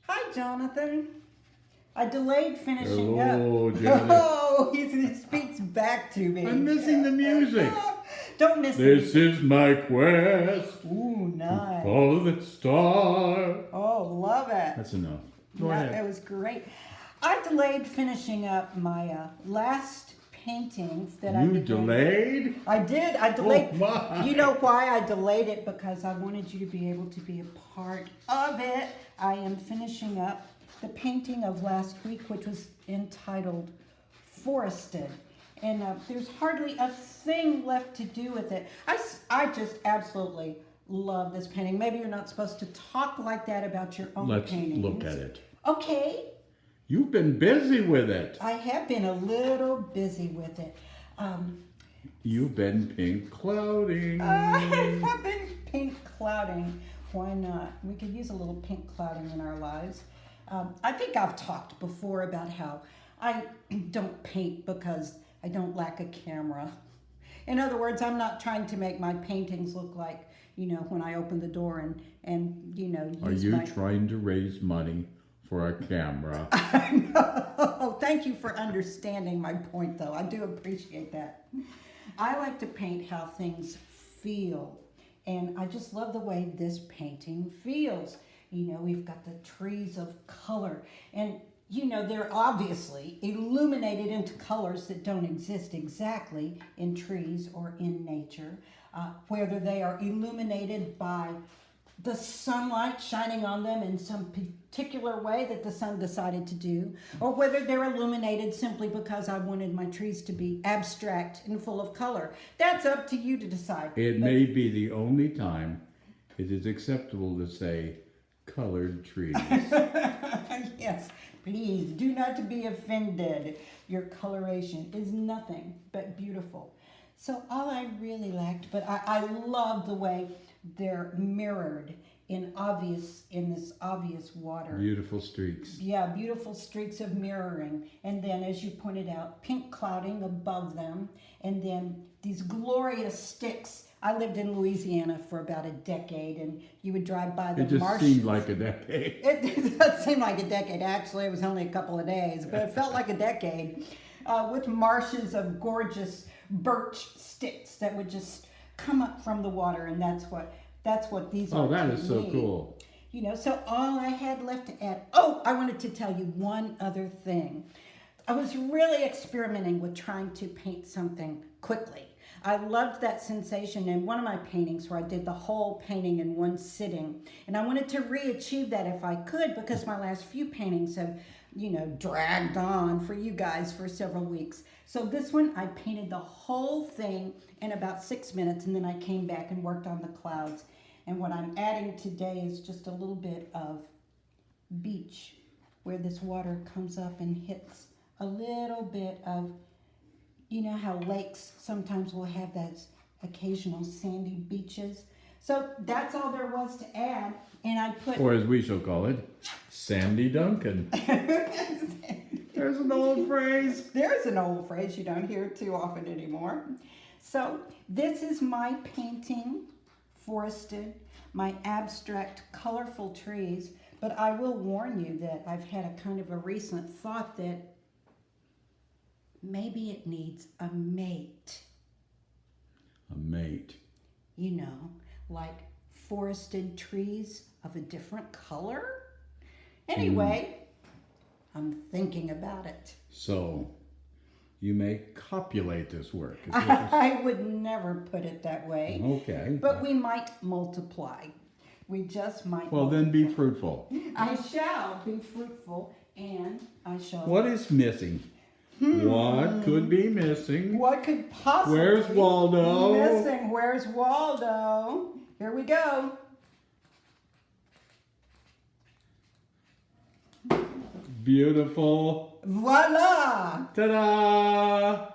Hi, Jonathan. I delayed finishing Hello, up. Janet. Oh, he speaks back to me. I'm missing the music. Don't miss This it. is my quest. Ooh, nice. Follow the star. Oh, love it. That's enough. Go No, ahead. it was great. I delayed finishing up my last paintings that I You began. delayed? I did. I delayed. Oh, my. You know why I delayed it? Because I wanted you to be able to be a part of it. I am finishing up the painting of last week, which was entitled Forested. And there's hardly a thing left to do with it. I just absolutely love this painting. Maybe you're not supposed to talk like that about your own Let's paintings. look at it. Okay. You've been busy with it. I have been a little busy with it. You've been pink clouding. I have been pink clouding. Why not? We could use a little pink clouding in our lives. I think I've talked before about how I don't paint because I don't lack a camera. In other words, I'm not trying to make my paintings look like, you know, when I open the door and you know, Are use you my... trying to raise money for a camera? Oh, thank you for understanding my point, though. I do appreciate that. I like to paint how things feel, and I just love the way this painting feels. You know, we've got the trees of color, and you know, they're obviously illuminated into colors that don't exist exactly in trees or in nature, whether they are illuminated by the sunlight shining on them in some particular way that the sun decided to do, or whether they're illuminated simply because I wanted my trees to be abstract and full of color. That's up to you to decide. It may be the only time it is acceptable to say colored trees. Yes, please do not to be offended. Your coloration is nothing but beautiful. So all I really liked, but I love the way they're mirrored in this obvious water. Beautiful streaks. Yeah, beautiful streaks of mirroring. And then, as you pointed out, pink clouding above them. And then these glorious sticks. I lived in Louisiana for about a decade, and you would drive by the It just marshes. seemed like a decade. It does seem like a decade. Actually, it was only a couple of days, but it felt like a decade. With marshes of gorgeous birch sticks that would just come up from the water, and that's what these are. Oh, that to is so me. cool. You know, so all I had left to add. Oh, I wanted to tell you one other thing. I was really experimenting with trying to paint something quickly. I loved that sensation in one of my paintings where I did the whole painting in one sitting. And I wanted to re-achieve that if I could, because my last few paintings have, you know, dragged on for you guys for several weeks. So this one, I painted the whole thing in about 6 minutes, and then I came back and worked on the clouds. And what I'm adding today is just a little bit of beach, where this water comes up and hits a little bit of, you know how lakes sometimes will have those occasional sandy beaches. So that's all there was to add. And I put... Or as we shall call it, Sandy Duncan. There's an old phrase. There's an old phrase you don't hear too often anymore. So this is my painting, Forested, my abstract, colorful trees. But I will warn you that I've had a kind of a recent thought that maybe it needs a mate. A mate. You know, like forested trees of a different color. Anyway, I'm thinking about it. So, you may copulate this work. Is what you're I would never put it that way. Okay. But we might multiply. We just might. Well, then be fruitful. I shall be fruitful, and I shall. What is missing? What could be missing? What could possibly Where's Waldo? be missing? Where's Waldo? Here we go. Beautiful. Voila! Ta-da!